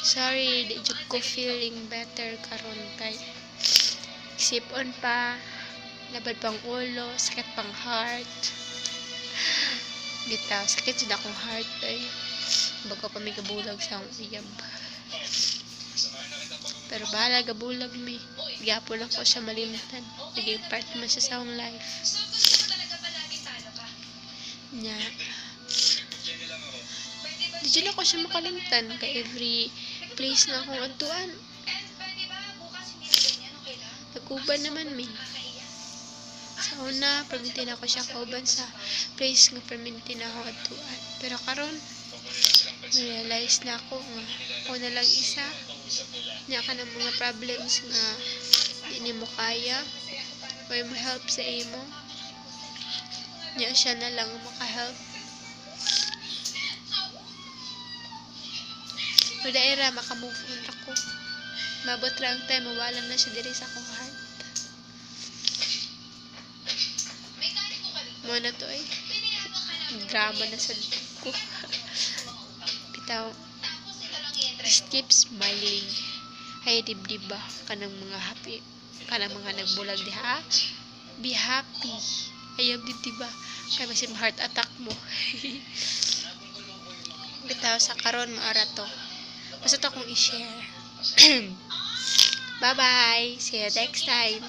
Sorry, di jud ko feeling better karon kay sipon pa, labad pang ulo, sakit pang heart. Bitaw, sakit jud akong heart ay. Bago pa may kabulag sa akong uyab. Pero bahala gabulag mi. Gyapon ako siya malimtan. Naging part man siya sa akong life. Nya. Di dyan ako siya makalimtan kay every place na akong antuan. Nagkuban naman mi. Sa una, permintin ako siya kauban sa place nga permintin ako antuan. Pero karon realize na ako nga ako na lang isa. Nya ka ng mga problems nga di ni mo kaya. May mo help sa imo. Nya siya na lang maka-help. So daira maka-move on ako. Mabot ra ang time mawala na siya diri sa akong heart. Mo na to drama na sa ko. Bitaw. Just keep smiling. Hay dibdib ba kanang mga happy, kanang mga nagbulag diha. Be happy. Ayaw dibdib ba kay masin heart attack mo. Bitaw sa karon maara to. Basta to akong i-share. Bye bye. See you next time.